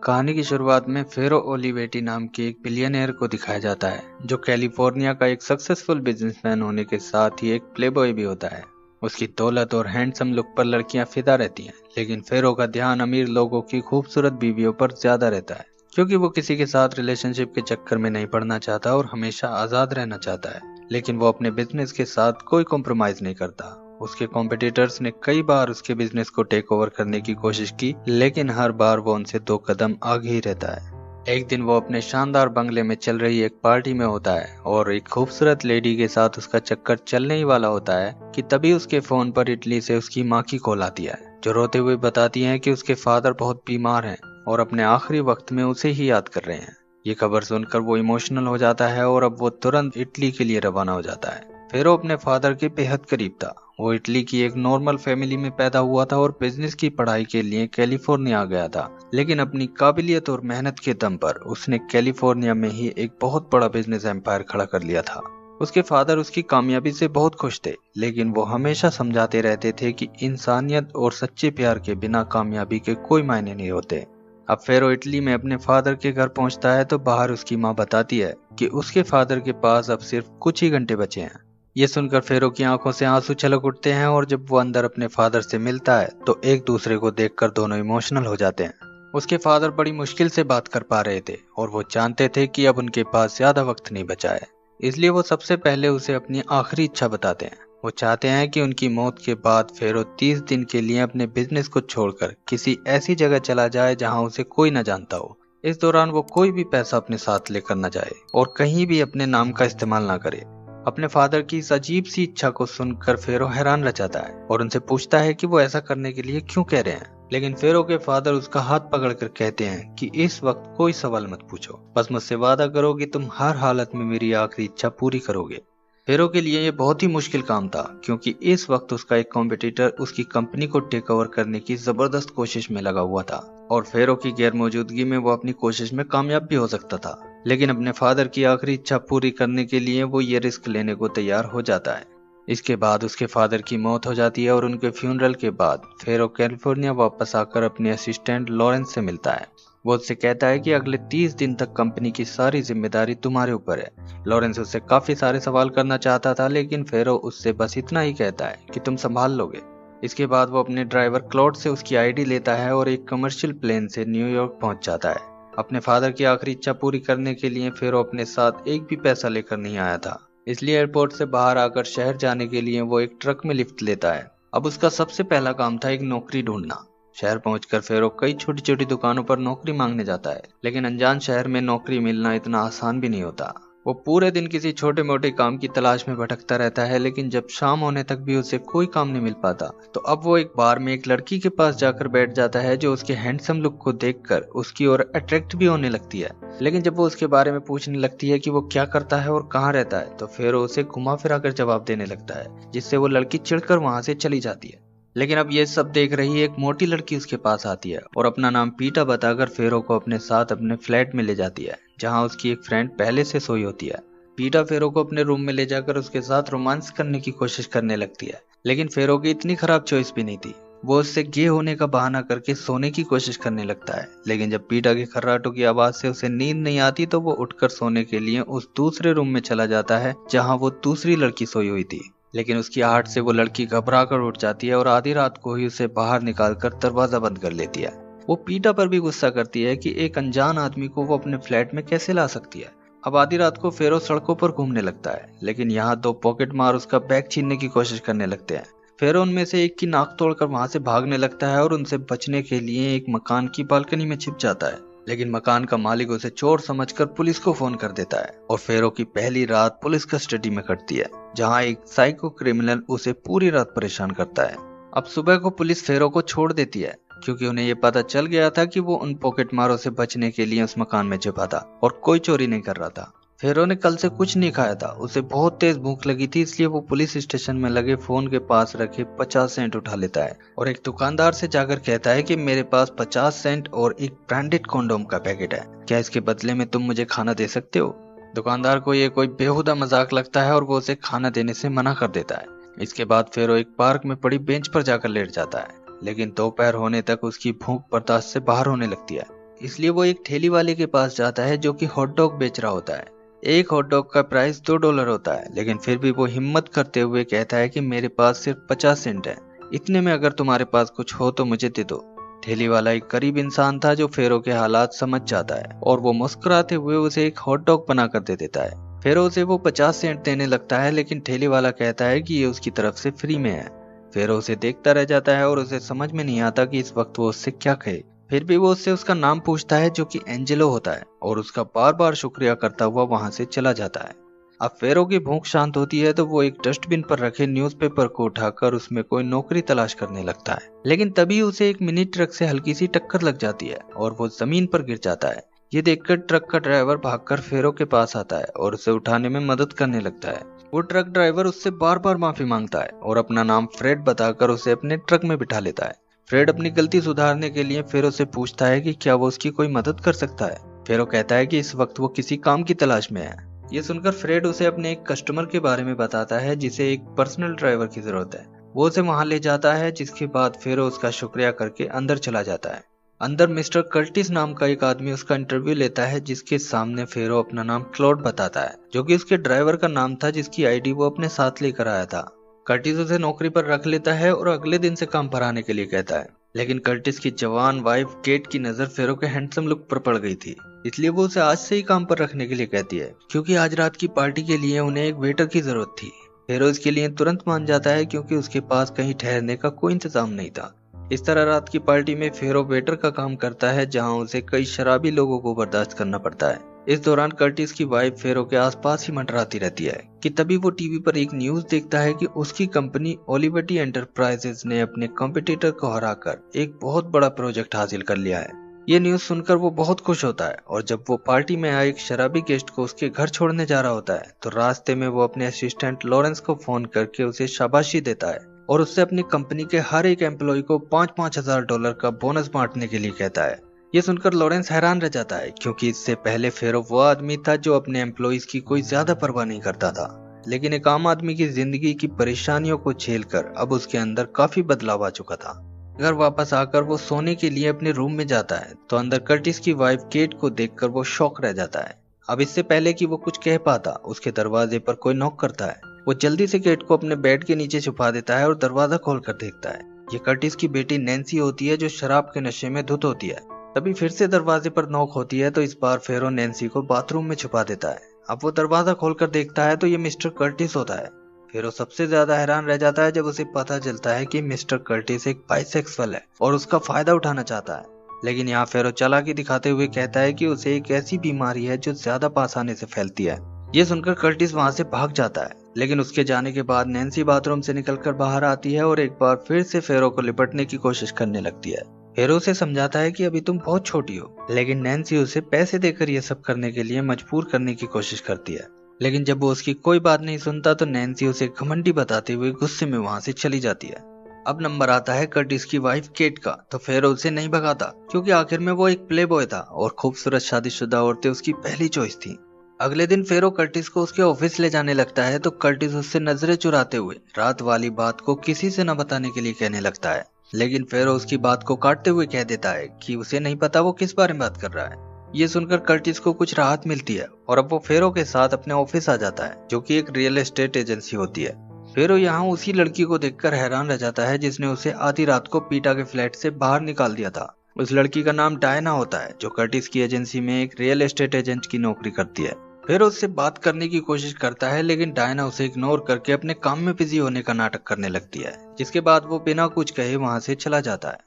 कहानी की शुरुआत में फेरो ओलिवेटी नाम के एक बिलियनियर को दिखाया जाता है जो कैलिफोर्निया का एक सक्सेसफुल बिजनेसमैन होने के साथ ही एक प्लेबॉय भी होता है। उसकी दौलत और हैंडसम लुक पर लड़कियां फिदा रहती हैं, लेकिन फेरो का ध्यान अमीर लोगों की खूबसूरत बीवियों पर ज्यादा रहता है क्योंकि वो किसी के साथ रिलेशनशिप के चक्कर में नहीं पड़ना चाहता और हमेशा आजाद रहना चाहता है। लेकिन वो अपने बिजनेस के साथ कोई कॉम्प्रोमाइज नहीं करता। उसके कॉम्पिटिटर्स ने कई बार उसके बिजनेस को टेक ओवर करने की कोशिश की, लेकिन हर बार वो उनसे 2 कदम आगे ही रहता है। एक दिन वो अपने शानदार बंगले में चल रही एक पार्टी में होता है और एक खूबसूरत लेडी के साथ उसका चक्कर चलने ही वाला होता है कि तभी उसके फोन पर इटली से उसकी माँ की कॉल आती है, जो रोते हुए बताती है कि उसके फादर बहुत बीमार हैं और अपने आखिरी वक्त में उसे ही याद कर रहे हैं। ये खबर सुनकर वो इमोशनल हो जाता है और अब वो तुरंत इटली के लिए रवाना हो जाता है। फेरो अपने फादर के बेहद करीब था। वो इटली की एक नॉर्मल फैमिली में पैदा हुआ था और बिजनेस की पढ़ाई के लिए कैलिफोर्निया आ गया था, लेकिन अपनी काबिलियत और मेहनत के दम पर उसने कैलिफोर्निया में ही एक बहुत बड़ा बिजनेस एम्पायर खड़ा कर लिया था। उसके फादर उसकी कामयाबी से बहुत खुश थे, लेकिन वो हमेशा समझाते रहते थे कि इंसानियत और सच्चे प्यार के बिना कामयाबी के कोई मायने नहीं होते। अब फेरो इटली में अपने फादर के घर पहुंचता है तो बाहर उसकी माँ बताती है कि उसके फादर के पास अब सिर्फ कुछ ही घंटे बचे हैं। ये सुनकर फेरो की आंखों से आंसू छलक उठते हैं और जब वो अंदर अपने फादर से मिलता है तो एक दूसरे को देखकर दोनों इमोशनल हो जाते हैं। उसके फादर बड़ी मुश्किल से बात कर पा रहे थे और वो जानते थे कि अब उनके पास ज्यादा वक्त नहीं बचा है, इसलिए वो सबसे पहले उसे अपनी आखिरी इच्छा बताते हैं। वो चाहते हैं कि उनकी मौत के बाद फेरो 30 दिन के लिए अपने बिजनेस को छोड़कर किसी ऐसी जगह चला जाए जहां उसे कोई न जानता हो। इस दौरान वो कोई भी पैसा अपने साथ लेकर न जाए और कहीं भी अपने नाम का इस्तेमाल ना करे। अपने फादर की इस अजीब सी इच्छा को सुनकर फेरो हैरान रह जाता है और उनसे पूछता है कि वो ऐसा करने के लिए क्यों कह रहे हैं, लेकिन फेरो के फादर उसका हाथ पकड़कर कहते हैं कि इस वक्त कोई सवाल मत पूछो, बस मुझसे वादा करो कि तुम हर हालत में मेरी आखिरी इच्छा पूरी करोगे। फेरो के लिए ये बहुत ही मुश्किल काम था क्योंकि इस वक्त उसका एक कॉम्पिटिटर उसकी कंपनी को टेक ओवर करने की जबरदस्त कोशिश में लगा हुआ था और फेरो की गैर मौजूदगी में वो अपनी कोशिश में कामयाब भी हो सकता था। लेकिन अपने फादर की आखिरी इच्छा पूरी करने के लिए वो ये रिस्क लेने को तैयार हो जाता है। इसके बाद उसके फादर की मौत हो जाती है और उनके फ्यूनरल के बाद फेरो कैलिफोर्निया वापस आकर अपने असिस्टेंट लॉरेंस से मिलता है। वो उससे कहता है कि अगले 30 दिन तक कंपनी की सारी जिम्मेदारी तुम्हारे ऊपर है। लॉरेंस उससे काफी सारे सवाल करना चाहता था, लेकिन फेरो उससे बस इतना ही कहता है कि तुम संभाल लोगे। इसके बाद वो अपने ड्राइवर क्लॉड से उसकी आईडी लेता है और एक कमर्शियल प्लेन से न्यूयॉर्क पहुंच जाता है। अपने फादर की आखिरी इच्छा पूरी करने के लिए फेरो अपने साथ एक भी पैसा लेकर नहीं आया था, इसलिए एयरपोर्ट से बाहर आकर शहर जाने के लिए वो एक ट्रक में लिफ्ट लेता है। अब उसका सबसे पहला काम था एक नौकरी ढूंढना। शहर पहुंचकर फेरो कई छोटी छोटी दुकानों पर नौकरी मांगने जाता है, लेकिन अनजान शहर में नौकरी मिलना इतना आसान भी नहीं होता। वो पूरे दिन किसी छोटे मोटे काम की तलाश में भटकता रहता है, लेकिन जब शाम होने तक भी उसे कोई काम नहीं मिल पाता तो अब वो एक बार में एक लड़की के पास जाकर बैठ जाता है जो उसके हैंडसम लुक को देखकर उसकी ओर अट्रैक्ट भी होने लगती है। लेकिन जब वो उसके बारे में पूछने लगती है कि वो क्या करता है और कहाँ रहता है तो फेरो उसे घुमा फिरा कर जवाब देने लगता है, जिससे वो लड़की चिढ़कर वहां से चली जाती है। लेकिन अब ये सब देख रही एक मोटी लड़की उसके पास आती है और अपना नाम पीटा बताकर फेरो को अपने साथ अपने फ्लैट में ले जाती है, जहां उसकी एक फ्रेंड पहले से सोई होती है। पीटा फेरो को अपने रूम में ले जाकर उसके साथ रोमांस करने की कोशिश करने लगती है, लेकिन फेरो की इतनी खराब चॉइस भी नहीं थी। वो उससे गे होने का बहाना करके सोने की कोशिश करने लगता है, लेकिन जब पीटा के खर्राटों की आवाज से उसे नींद नहीं आती तो वो उठकर सोने के लिए उस दूसरे रूम में चला जाता है जहाँ वो दूसरी लड़की सोई हुई थी। लेकिन उसकी आहट से वो लड़की घबरा कर उठ जाती है और आधी रात को ही उसे बाहर निकालकर दरवाजा बंद कर लेती है। वो पीटा पर भी गुस्सा करती है कि एक अनजान आदमी को वो अपने फ्लैट में कैसे ला सकती है। अब आधी रात को फेरो सड़कों पर घूमने लगता है, लेकिन यहाँ 2 पॉकेट मार उसका बैग छीनने की कोशिश करने लगते हैं। फेरो उनमें से एक की नाक तोड़कर वहां से भागने लगता है और उनसे बचने के लिए एक मकान की बालकनी में छिप जाता है, लेकिन मकान का मालिक उसे चोर समझकर पुलिस को फोन कर देता है और फेरो की पहली रात पुलिस कस्टडी में कटती है, जहां एक साइको क्रिमिनल उसे पूरी रात परेशान करता है। अब सुबह को पुलिस फेरो को छोड़ देती है क्योंकि उन्हें ये पता चल गया था कि वो उन पॉकेट मारों से बचने के लिए उस मकान में छिपा था और कोई चोरी नहीं कर रहा था। फेरो ने कल से कुछ नहीं खाया था, उसे बहुत तेज भूख लगी थी, इसलिए वो पुलिस स्टेशन में लगे फोन के पास रखे 50 सेंट उठा लेता है और एक दुकानदार से जाकर कहता है कि मेरे पास 50 सेंट और एक ब्रांडेड कॉन्डोम का पैकेट है, क्या इसके बदले में तुम मुझे खाना दे सकते हो। दुकानदार को ये कोई बेहुदा मजाक लगता है और वो उसे खाना देने से मना कर देता है। इसके बाद फेरो एक पार्क में पड़ी बेंच पर जाकर लेट जाता है, लेकिन दोपहर होने तक उसकी भूख बर्दाश्त से बाहर होने लगती है। इसलिए वो एक ठेली वाले के पास जाता है जो कि हॉट डॉग बेच रहा होता है। एक हॉट डॉग का प्राइस $2 होता है, लेकिन फिर भी वो हिम्मत करते हुए कहता है कि मेरे पास सिर्फ 50 सेंट है, इतने में अगर तुम्हारे पास कुछ हो तो मुझे दे दो। ठेली वाला एक गरीब इंसान था जो फेरो के हालात समझ जाता है और वो मुस्कुराते हुए उसे एक हॉट डॉग बना कर दे देता है। फेरो उसे वो 50 सेंट देने लगता है, लेकिन ठेली वाला कहता है कि ये उसकी तरफ से फ्री में है। फेरो उसे देखता रह जाता है और उसे समझ में नहीं आता कि इस वक्त वो उससे क्या कहे। फिर भी वो उससे उसका नाम पूछता है जो कि एंजेलो होता है और उसका बार बार शुक्रिया करता हुआ वहां से चला जाता है। अब फेरो की भूख शांत होती है तो वो एक डस्टबिन पर रखे न्यूज़पेपर को उठाकर उसमें कोई नौकरी तलाश करने लगता है, लेकिन तभी उसे एक मिनी ट्रक से हल्की सी टक्कर लग जाती है और वो जमीन पर गिर जाता है। ये देखकर ट्रक का ड्राइवर भागकर फेरो के पास आता है और उसे उठाने में मदद करने लगता है। वो ट्रक ड्राइवर उससे बार बार माफी मांगता है और अपना नाम फ्रेड बताकर उसे अपने ट्रक में बिठा लेता है। फ्रेड अपनी गलती सुधारने के लिए फेरो से पूछता है कि क्या वो उसकी कोई मदद कर सकता है। फेरो कहता है कि इस वक्त वो किसी काम की तलाश में है। ये सुनकर फ्रेड उसे अपने एक कस्टमर के बारे में बताता है जिसे एक पर्सनल ड्राइवर की जरूरत है। वो उसे वहां ले जाता है, जिसके बाद फेरो उसका शुक्रिया करके अंदर चला जाता है। अंदर मिस्टर कर्टिस नाम का एक आदमी उसका इंटरव्यू लेता है, जिसके सामने फेरो अपना नाम क्लॉड बताता है जो कि उसके ड्राइवर का नाम था जिसकी आईडी वो अपने साथ लेकर आया था। कर्टिस उसे नौकरी पर रख लेता है और अगले दिन से काम पर आने के लिए कहता है, लेकिन कर्टिस की जवान वाइफ केट की नजर फेरो के हैंडसम लुक पर पड़ गई थी, इसलिए वो उसे आज से ही काम पर रखने के लिए कहती है, क्योंकि आज रात की पार्टी के लिए उन्हें एक वेटर की जरूरत थी। फेरो इसके लिए तुरंत मान जाता है क्योंकि उसके पास कहीं ठहरने का कोई इंतजाम नहीं था। इस तरह रात की पार्टी में फेरो वेटर का काम करता है, जहां उसे कई शराबी लोगों को बर्दाश्त करना पड़ता है। इस दौरान कर्टिस की वाइफ फेरो के आसपास ही मंडराती रहती है कि तभी वो टीवी पर एक न्यूज देखता है कि उसकी कंपनी ओलिवेटी एंटरप्राइजेज ने अपने कॉम्पिटिटर को हराकर एक बहुत बड़ा प्रोजेक्ट हासिल कर लिया है। ये न्यूज सुनकर वो बहुत खुश होता है और जब वो पार्टी में आए एक शराबी गेस्ट को उसके घर छोड़ने जा रहा होता है तो रास्ते में वो अपने असिस्टेंट लॉरेंस को फोन करके उसे शाबाशी देता है और उससे अपनी कंपनी के हर एक एम्प्लॉय को $5,000 का बोनस बांटने के लिए कहता है। ये सुनकर लॉरेंस हैरान रह जाता है क्योंकि इससे पहले फेरो वो आदमी था जो अपने एम्प्लॉयज की कोई ज्यादा परवाह नहीं करता था, लेकिन एक आम आदमी की जिंदगी की परेशानियों को झेलकर अब उसके अंदर काफी बदलाव आ चुका था। घर वापस आकर वो सोने के लिए अपने रूम में जाता है तो अंदर कर्टिस की वाइफ केट को देखकर वो शॉक रह जाता है। अब इससे पहले कि वो कुछ कह पाता, उसके दरवाजे पर कोई नॉक करता है। वो जल्दी से केट को अपने बेड के नीचे छुपा देता है और दरवाजा खोलकर देखता है। ये कर्टिस की बेटी नैन्सी होती है जो शराब के नशे में धुत होती है। तभी फिर से दरवाजे पर नॉक होती है तो इस बार फेरो नैन्सी को बाथरूम में छुपा देता है। अब वो दरवाजा खोलकर देखता है तो ये मिस्टर कर्टिस होता है। फेरो सबसे ज्यादा हैरान रह जाता है जब उसे पता चलता है कि मिस्टर कर्टिस एक बाइसेक्सुअल है और उसका फायदा उठाना चाहता है, लेकिन यहाँ फेरो चालाकी दिखाते हुए कहता है कि उसे एक ऐसी बीमारी है जो ज्यादा पास आने से फैलती है। ये सुनकर कर्टिस वहां से भाग जाता है, लेकिन उसके जाने के बाद नैन्सी बाथरूम से निकलकर बाहर आती है और एक बार फिर से फेरो को लिपटने की कोशिश करने लगती है। फेरो उसे समझाता है कि अभी तुम बहुत छोटी हो, लेकिन नैन्सी उसे पैसे देकर यह सब करने के लिए मजबूर करने की कोशिश करती है। लेकिन जब वो उसकी कोई बात नहीं सुनता तो नैन्सी उसे घमंडी बताते हुए गुस्से में वहां से चली जाती है। अब नंबर आता है कर्टिस की वाइफ केट का, तो फेरो उसे नहीं भगाता क्योंकि आखिर में वो एक प्ले बॉय था और खूबसूरत शादीशुदा औरतें उसकी पहली चॉइस थी। अगले दिन फेरो कर्टिस को उसके ऑफिस ले जाने लगता है तो कर्टिस उससे नजरें चुराते हुए रात वाली बात को किसी से न बताने के लिए कहने लगता है, लेकिन फेरो उसकी बात को काटते हुए कह देता है कि उसे नहीं पता वो किस बारे में बात कर रहा है। ये सुनकर कर्टिस को कुछ राहत मिलती है और अब वो फेरो के साथ अपने ऑफिस आ जाता है जो कि एक रियल एस्टेट एजेंसी होती है। फेरो यहाँ उसी लड़की को देखकर हैरान रह जाता है जिसने उसे आधी रात को पीटा के फ्लैट से बाहर निकाल दिया था। उस लड़की का नाम डायना होता है जो कर्टिस की एजेंसी में एक रियल एस्टेट एजेंट की नौकरी करती है। फेरो उससे बात करने की कोशिश करता है, लेकिन डायना उसे इग्नोर करके अपने काम में बिजी होने का नाटक करने लगती है, जिसके बाद वो बिना कुछ कहे वहां से चला जाता है।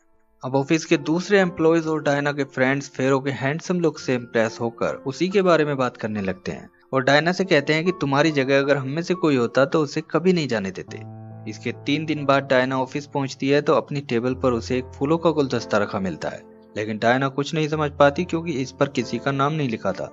अब ऑफिस के दूसरे एम्प्लॉयज और डायना के फ्रेंड्स फेरो के हैंडसम लुक से इम्प्रेस होकर उसी के बारे में बात करने लगते हैं और डायना से कहते हैं कि तुम्हारी जगह अगर हम में से कोई होता तो उसे कभी नहीं जाने देते। इसके 3 दिन बाद डायना ऑफिस पहुंचती है तो अपनी टेबल पर उसे एक फूलों का गुलदस्ता रखा मिलता है, लेकिन डायना कुछ नहीं समझ पाती क्योंकि इस पर किसी का नाम नहीं लिखा था।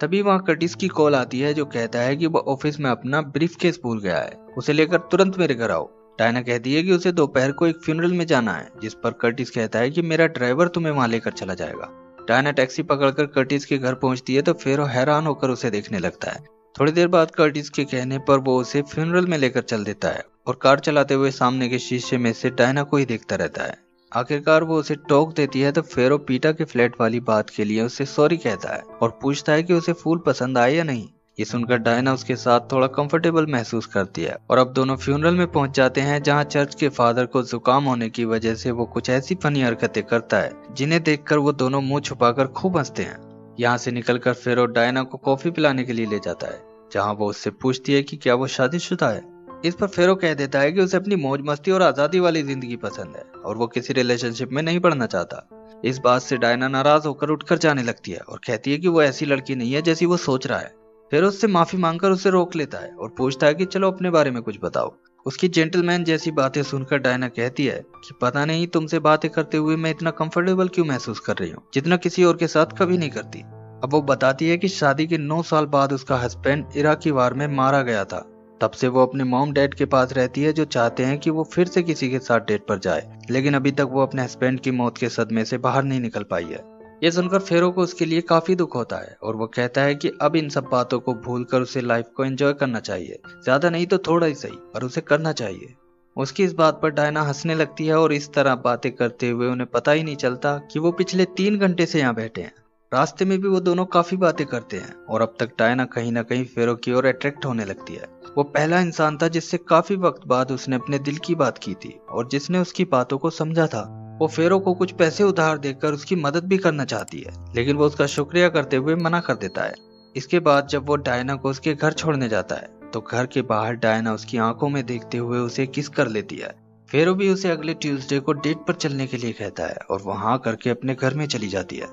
तभी वहाँ कर्टिस की कॉल आती है जो कहता है कि वो ऑफिस में अपना ब्रीफकेस भूल गया है, उसे लेकर तुरंत मेरे घर आओ। डायना कहती है कि उसे दोपहर को एक फ्यूनरल में जाना है, जिस पर कर्टिस कहता है कि मेरा ड्राइवर तुम्हें वहां लेकर चला जाएगा। डायना टैक्सी पकड़कर कर्टिस के घर पहुंचती है तो फेरो हैरान होकर उसे देखने लगता है। थोड़ी देर बाद कर्टिस के कहने पर वो उसे फ्यूनरल में लेकर चल देता है और कार चलाते हुए सामने के शीशे में से डायना को ही देखता रहता है। आखिरकार वो उसे टोक देती है तो फेरो पीटा के फ्लैट वाली बात के लिए उससे सॉरी कहता है और पूछता है कि उसे फूल पसंद आए या नहीं। ये सुनकर डायना उसके साथ थोड़ा कंफर्टेबल महसूस करती है और अब दोनों फ्यूनरल में पहुंच जाते हैं, जहां चर्च के फादर को जुकाम होने की वजह से वो कुछ ऐसी फनी हरकतें करता है जिन्हें देखकर वो दोनों मुंह छुपाकर खूब हंसते हैं। यहाँ से निकलकर फेरो डायना को कॉफी पिलाने के लिए ले जाता है, जहाँ वो उससे पूछती है कि क्या वो शादीशुदा है। इस पर फेरो कह देता है कि उसे अपनी मौज मस्ती और आजादी वाली जिंदगी पसंद है और वो किसी रिलेशनशिप में नहीं पड़ना चाहता। इस बात से डायना नाराज होकर उठकर जाने लगती है और कहती है कि वो ऐसी लड़की नहीं है जैसी वो सोच रहा है। फिर उससे माफी मांगकर उसे रोक लेता है और पूछता है कि चलो अपने बारे में कुछ बताओ। उसकी जेंटलमैन जैसी बातें सुनकर डायना कहती है कि पता नहीं तुमसे बातें करते हुए मैं इतना कंफर्टेबल क्यों महसूस कर रही हूँ, जितना किसी और के साथ कभी नहीं करती। अब वो बताती है कि शादी के 9 साल बाद उसका हस्बैंड इराकी वार में मारा गया था। तब से वो अपने मॉम डैड के पास रहती है, जो चाहते हैं कि वो फिर से किसी के साथ डेट पर जाए, लेकिन अभी तक वो अपने हस्बैंड की मौत के सदमे से बाहर नहीं निकल पाई है। ये सुनकर फेरो को उसके लिए काफी दुख होता है और वो कहता है कि अब इन सब बातों को भूलकर उसे लाइफ को एंजॉय करना चाहिए, ज्यादा नहीं तो थोड़ा ही सही, पर उसे करना चाहिए। उसकी इस बात पर डायना हंसने लगती है और इस तरह बातें करते हुए उन्हें पता ही नहीं चलता कि वो पिछले 3 घंटे से यहाँ बैठे हैं। रास्ते में भी वो दोनों काफी बातें करते हैं और अब तक डायना कहीं ना कहीं फेरो की ओर अट्रैक्ट होने लगती है। वो पहला इंसान था जिससे काफी वक्त बाद उसने अपने दिल की बात की थी और जिसने उसकी बातों को समझा था। वो फेरो को कुछ पैसे उधार देकर उसकी मदद भी करना चाहती है, लेकिन वो उसका शुक्रिया करते हुए मना कर देता है। इसके बाद जब वो डायना को उसके घर छोड़ने जाता है तो घर के बाहर डायना उसकी आंखों में देखते हुए उसे किस कर लेती है। फेरो भी उसे अगले ट्यूसडे को डेट पर चलने के लिए कहता है और वो हाँ करके अपने घर में चली जाती है।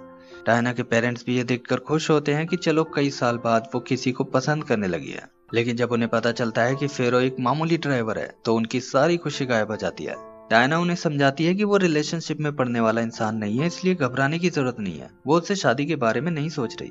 डायना के पेरेंट्स भी ये देखकर खुश होते हैं कि चलो कई साल बाद वो किसी को पसंद करने लगी है, लेकिन जब उन्हें पता चलता है कि फेरो एक मामूली ड्राइवर है तो उनकी सारी खुशी गायब हो जाती है। डायना उन्हें समझाती है कि वो रिलेशनशिप में पड़ने वाला इंसान नहीं है, इसलिए घबराने की जरूरत नहीं है, वो उससे शादी के बारे में नहीं सोच रही।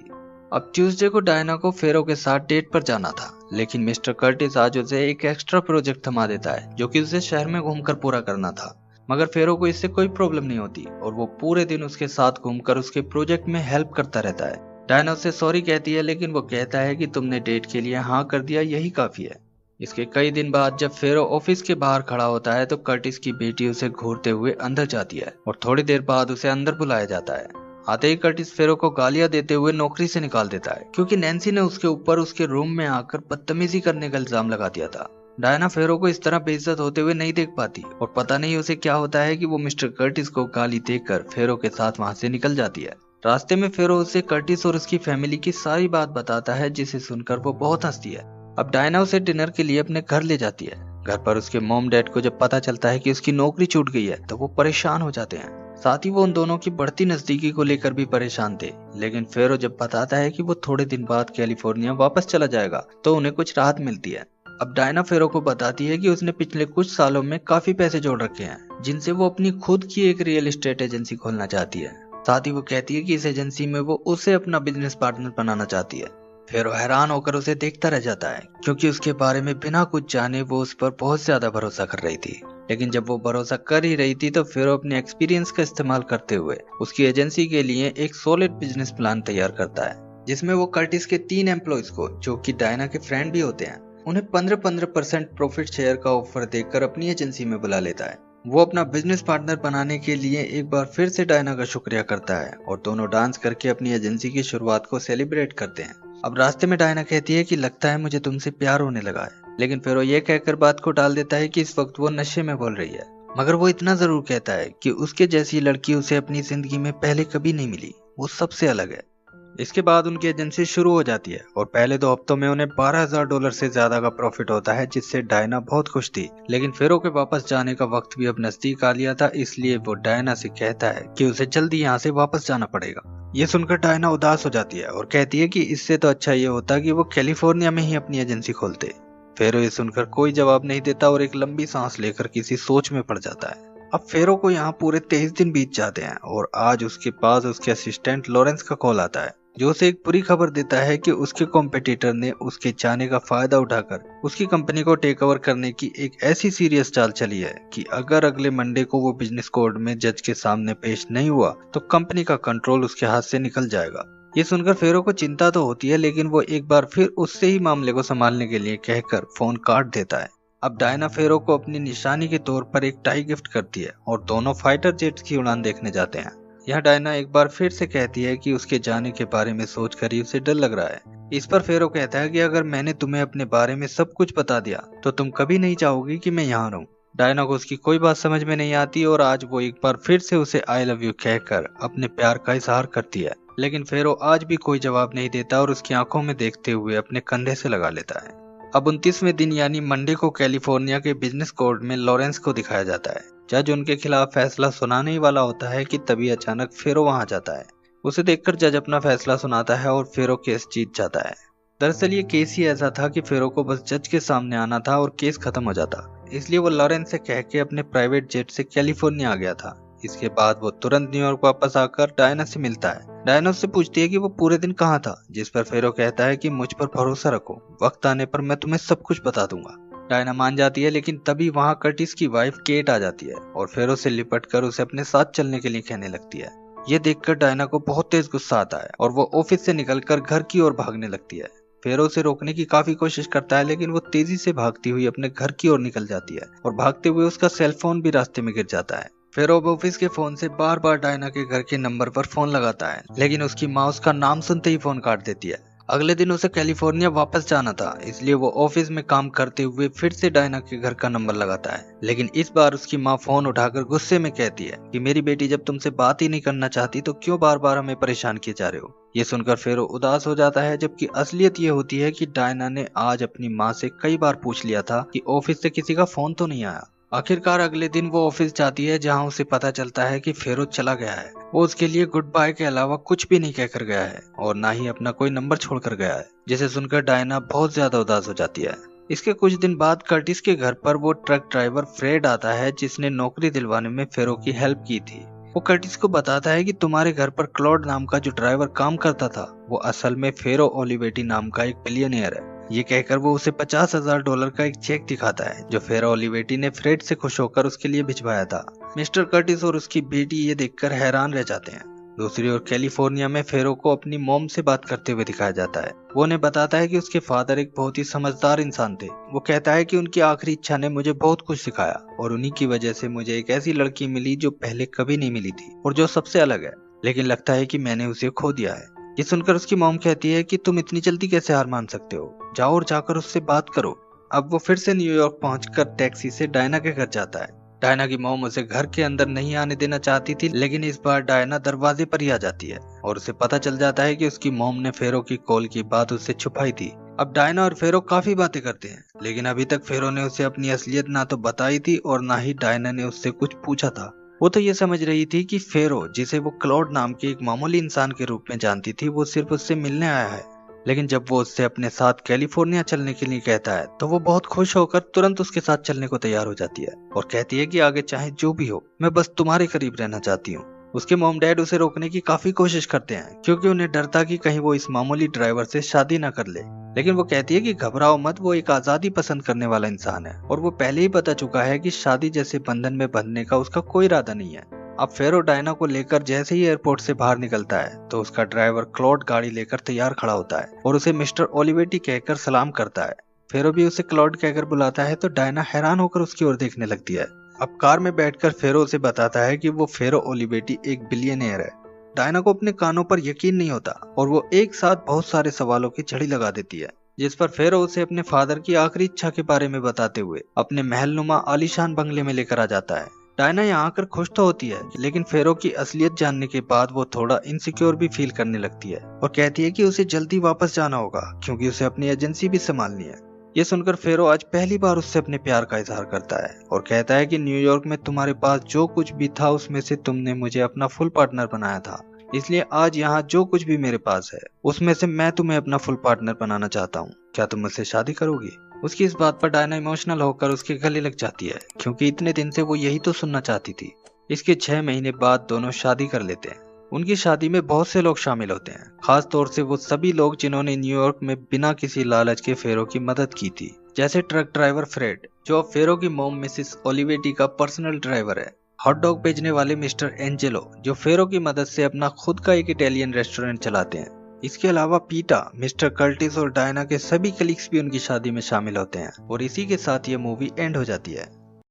अब ट्यूसडे को डायना को फेरो के साथ डेट पर जाना था, लेकिन मिस्टर कर्टिस आज उसे एक एक्स्ट्रा प्रोजेक्ट थमा देता है जो कि उसे शहर में घूमकर पूरा करना था। मगर फेरो को इससे कोई प्रॉब्लम नहीं होती और वो पूरे दिन उसके साथ घूमकर उसके प्रोजेक्ट में हेल्प करता रहता है। डायना उससे सॉरी कहती है, लेकिन वो कहता है कि तुमने डेट के लिए हाँ कर दिया, यही काफी है। इसके कई दिन बाद जब फेरो ऑफिस के बाहर खड़ा होता है तो कर्टिस की बेटी उसे घूरते हुए अंदर जाती है और थोड़ी देर बाद उसे अंदर बुलाया जाता है। आते ही कर्टिस फेरो को गालियां देते हुए नौकरी से निकाल देता है, क्योंकि नैन्सी ने उसके ऊपर उसके रूम में आकर बदतमीजी करने का इल्जाम लगा दिया था। डायना फेरो को इस तरह बेइज्जत होते हुए नहीं देख पाती और पता नहीं उसे क्या होता है कि वो मिस्टर कर्टिस को गाली देकर फेरो के साथ वहां से निकल जाती है। रास्ते में फेरो उसे कर्टिस और उसकी फैमिली की सारी बात बताता है, जिसे सुनकर वो बहुत हंसती है। अब डायना उसे डिनर के लिए अपने घर ले जाती है। घर पर उसके मॉम डैड को जब पता चलता है कि उसकी नौकरी छूट गई है तो वो परेशान हो जाते हैं। साथ ही वो उन दोनों की बढ़ती नजदीकी को लेकर भी परेशान थे, लेकिन फेरो जब बताता है कि वो थोड़े दिन बाद कैलिफोर्निया वापस चला जाएगा तो उन्हें कुछ राहत मिलती है। अब डायना फेरो को बताती है कि उसने पिछले कुछ सालों में काफी पैसे जोड़ रखे हैं, जिनसे वो अपनी खुद की एक रियल एस्टेट एजेंसी खोलना चाहती है। साथ ही वो कहती है कि इस एजेंसी में वो उसे अपना बिजनेस पार्टनर बनाना चाहती है। फेरो हैरान होकर उसे देखता रह जाता है, क्योंकि उसके बारे में बिना कुछ जाने वो उस पर बहुत ज्यादा भरोसा कर रही थी। लेकिन जब वो भरोसा कर ही रही थी तो फेरो अपने एक्सपीरियंस का इस्तेमाल करते हुए उसकी एजेंसी के लिए एक सॉलिड बिजनेस प्लान तैयार करता है, जिसमें वो कर्टिस के 3 एम्प्लॉयज को, जो कि डायना के फ्रेंड भी होते हैं, उन्हें 15% प्रॉफिट शेयर का ऑफर देकर अपनी एजेंसी में बुला लेता है। वो अपना बिजनेस पार्टनर बनाने के लिए एक बार फिर से डायना का शुक्रिया करता है और दोनों डांस करके अपनी एजेंसी की शुरुआत को सेलिब्रेट करते हैं। अब रास्ते में डायना कहती है कि लगता है मुझे तुमसे प्यार होने लगा है, लेकिन फिर वो ये कहकर बात को टाल देता है कि इस वक्त वो नशे में बोल रही है। मगर वो इतना जरूर कहता है कि उसके जैसी लड़की उसे अपनी जिंदगी में पहले कभी नहीं मिली, वो सबसे अलग है। इसके बाद उनकी एजेंसी शुरू हो जाती है और पहले 2 हफ्तों में उन्हें $12,000 से ज्यादा का प्रॉफिट होता है, जिससे डायना बहुत खुश थी। लेकिन फेरो के वापस जाने का वक्त भी अब नजदीक आ लिया था, इसलिए वो डायना से कहता है कि उसे जल्दी यहाँ से वापस जाना पड़ेगा। ये सुनकर डायना उदास हो जाती है और कहती है कि इससे तो अच्छा ये होता कि वो कैलिफोर्निया में ही अपनी एजेंसी खोलते। फेरो ये सुनकर कोई जवाब नहीं देता और एक लंबी सांस लेकर किसी सोच में पड़ जाता है। अब फेरो को यहाँ पूरे 23 दिन बीत जाते हैं और आज उसके पास उसके असिस्टेंट लॉरेंस का कॉल आता है, जो उसे एक बुरी खबर देता है कि उसके कॉम्पिटिटर ने उसके जाने का फायदा उठाकर उसकी कंपनी को टेक ओवर करने की एक ऐसी सीरियस चाल चली है कि अगर अगले मंडे को वो बिजनेस कोर्ट में जज के सामने पेश नहीं हुआ तो कंपनी का कंट्रोल उसके हाथ से निकल जाएगा। ये सुनकर फेरो को चिंता तो होती है, लेकिन वो एक बार फिर उससे ही मामले को संभालने के लिए कहकर फोन काट देता है। अब डायना फेरो को अपनी निशानी के तौर पर एक टाई गिफ्ट करती है और दोनों फाइटर जेट्स की उड़ान देखने जाते हैं। यह डायना एक बार फिर से कहती है कि उसके जाने के बारे में सोचकर ही उसे डर लग रहा है। इस पर फेरो कहता है कि अगर मैंने तुम्हें अपने बारे में सब कुछ बता दिया तो तुम कभी नहीं चाहोगी कि मैं यहाँ रहूं। डायना को उसकी कोई बात समझ में नहीं आती और आज वो एक बार फिर से उसे आई लव यू कहकर अपने प्यार का इजहार करती है, लेकिन फेरो आज भी कोई जवाब नहीं देता और उसकी आंखों में देखते हुए अपने कंधे से लगा लेता है। अब 29वें दिन यानी मंडे को कैलिफोर्निया के बिजनेस कोर्ट में लॉरेंस को दिखाया जाता है। जज उनके खिलाफ फैसला सुनाने ही वाला होता है कि तभी अचानक फेरो वहां जाता है। उसे देखकर जज अपना फैसला सुनाता है और फेरो केस जीत जाता है। दरअसल ये केस ही ऐसा था कि फेरो को बस जज के सामने आना था और केस खत्म हो जाता, इसलिए वो लॉरेंस से कह के अपने प्राइवेट जेट से कैलिफोर्निया आ गया था। इसके बाद वो तुरंत न्यूयॉर्क वापस आकर डायना से मिलता है। डायना उससे पूछती है कि वो पूरे दिन कहाँ था, जिस पर फेरो कहता है कि मुझ पर भरोसा रखो, वक्त आने पर मैं तुम्हें सब कुछ बता दूंगा। डायना मान जाती है, लेकिन तभी वहाँ कर्टिस की वाइफ केट आ जाती है और फेरो से लिपट कर उसे अपने साथ चलने के लिए कहने लगती है। ये देखकर डायना को बहुत तेज गुस्सा आता है और वो ऑफिस से निकलकर घर की ओर भागने लगती है। फेरो उसे रोकने की काफी कोशिश करता है, लेकिन वो तेजी से भागती हुई अपने घर की ओर निकल जाती है और भागते हुए उसका सेल फोन भी रास्ते में गिर जाता है। फेरो अब ऑफिस के फोन से बार बार डायना के घर के नंबर पर फोन लगाता है, लेकिन उसकी माँ उसका नाम सुनते ही फोन काट देती है। अगले दिन उसे कैलिफोर्निया वापस जाना था, इसलिए वो ऑफिस में काम करते हुए फिर से डायना के घर का नंबर लगाता है, लेकिन इस बार उसकी माँ फोन उठाकर गुस्से में कहती है कि मेरी बेटी जब तुमसे बात ही नहीं करना चाहती तो क्यों बार बार हमें परेशान किए जा रहे हो। ये सुनकर फेरो उदास हो जाता है, जबकि असलियत ये होती है कि डायना ने आज अपनी माँ से कई बार पूछ लिया था कि ऑफिस से किसी का फोन तो नहीं आया। आखिरकार अगले दिन वो ऑफिस जाती है, जहां उसे पता चलता है कि फेरो चला गया है। वो उसके लिए गुड बाय के अलावा कुछ भी नहीं कहकर गया है और ना ही अपना कोई नंबर छोड़कर गया है, जिसे सुनकर डायना बहुत ज्यादा उदास हो जाती है। इसके कुछ दिन बाद कर्टिस के घर पर वो ट्रक ड्राइवर फ्रेड आता है, जिसने नौकरी दिलवाने में फेरो की हेल्प की थी। वो कर्टिस को बताता है कि तुम्हारे घर पर क्लॉड नाम का जो ड्राइवर काम करता था वो असल में फेरो ओलिवेटी नाम का एक बिलियनियर है। ये कहकर वो उसे $50,000 का एक चेक दिखाता है, जो फेरो ओलिवेटी ने फ्रेड से खुश होकर उसके लिए भिजवाया था। मिस्टर कर्टिस और उसकी बेटी ये देखकर हैरान रह जाते हैं। दूसरी ओर कैलिफोर्निया में फेरो को अपनी मॉम से बात करते हुए दिखाया जाता है। वो उन्हें बताता है कि उसके फादर एक बहुत ही समझदार इंसान थे। वो कहता है कि उनकी आखिरी इच्छा ने मुझे बहुत कुछ सिखाया और उन्हीं की वजह से मुझे एक ऐसी लड़की मिली जो पहले कभी नहीं मिली थी और जो सबसे अलग है, लेकिन लगता है कि मैंने उसे खो दिया है। ये सुनकर उसकी मॉम कहती है कि तुम इतनी जल्दी कैसे हार मान सकते हो, जाओ और जाकर उससे बात करो। अब वो फिर से न्यूयॉर्क पहुंचकर टैक्सी से डायना के घर जाता है। डायना की मॉम उसे घर के अंदर नहीं आने देना चाहती थी, लेकिन इस बार डायना दरवाजे पर ही आ जाती है और उसे पता चल जाता है कि उसकी मॉम ने फेरो की कॉल की बात उससे छुपाई थी। अब डायना और फेरो काफी बातें करते हैं, लेकिन अभी तक फेरो ने उसे अपनी असलियत ना तो बताई थी और ना ही डायना ने उससे कुछ पूछा था। वो तो ये समझ रही थी कि फेरो, जिसे वो क्लॉड नाम के एक मामूली इंसान के रूप में जानती थी, वो सिर्फ उससे मिलने आया है। लेकिन जब वो उससे अपने साथ कैलिफोर्निया चलने के लिए कहता है तो वो बहुत खुश होकर तुरंत उसके साथ चलने को तैयार हो जाती है और कहती है कि आगे चाहे जो भी हो, मैं बस तुम्हारे करीब रहना चाहती हूँ। उसके मॉम डैड उसे रोकने की काफी कोशिश करते हैं, क्योंकि उन्हें डर था कि कहीं वो इस मामूली ड्राइवर से शादी न कर ले। लेकिन वो कहती है कि घबराओ मत, वो एक आजादी पसंद करने वाला इंसान है और वो पहले ही बता चुका है कि शादी जैसे बंधन में बंधने का उसका कोई इरादा नहीं है। अब फेरो डायना को लेकर जैसे ही एयरपोर्ट से बाहर निकलता है तो उसका ड्राइवर क्लॉड गाड़ी लेकर तैयार खड़ा होता है और उसे मिस्टर ओलिवेटी कहकर सलाम करता है। फेरो भी उसे क्लॉड कहकर बुलाता है तो डायना हैरान होकर उसकी ओर देखने लगती है। अब कार में बैठकर फेरो उसे बताता है कि वो फेरो ओलिवेटी एक बिलियनियर है। डायना को अपने कानों पर यकीन नहीं होता और वो एक साथ बहुत सारे सवालों की झड़ी लगा देती है, जिस पर फेरो उसे अपने फादर की आखिरी इच्छा के बारे में बताते हुए अपने महलनुमा आलीशान बंगले में लेकर आ जाता है। डायना यहाँ आकर खुश तो होती है, लेकिन फेरो की असलियत जानने के बाद वो थोड़ा इनसिक्योर भी फील करने लगती है और कहती है कि उसे जल्दी वापस जाना होगा, क्योंकि उसे अपनी एजेंसी भी संभालनी है। ये सुनकर फेरो आज पहली बार उससे अपने प्यार का इजहार करता है और कहता है कि न्यूयॉर्क में तुम्हारे पास जो कुछ भी था उसमें से तुमने मुझे अपना फुल पार्टनर बनाया था, इसलिए आज यहाँ जो कुछ भी मेरे पास है उसमें से मैं तुम्हें अपना फुल पार्टनर बनाना चाहता हूँ। क्या तुम मुझसे शादी करोगी? उसकी इस बात पर डायना इमोशनल होकर उसके गले लग जाती है, क्योंकि इतने दिन से वो यही तो सुनना चाहती थी। इसके 6 महीने बाद दोनों शादी कर लेते हैं। उनकी शादी में बहुत से लोग शामिल होते हैं, खास तौर से वो सभी लोग जिन्होंने न्यूयॉर्क में बिना किसी लालच के फेरो की मदद की थी, जैसे ट्रक ड्राइवर फ्रेड, जो अब फेरो की मॉम मिसिस ओलिवेटी का पर्सनल ड्राइवर है, हॉट डॉग बेचने वाले मिस्टर एंजेलो, जो फेरो की मदद से अपना खुद का एक इटालियन रेस्टोरेंट चलाते हैं, इसके अलावा पीटा, मिस्टर कर्टिस और डायना के सभी कलीग्स भी उनकी शादी में शामिल होते हैं और इसी के साथ ये मूवी एंड हो जाती है।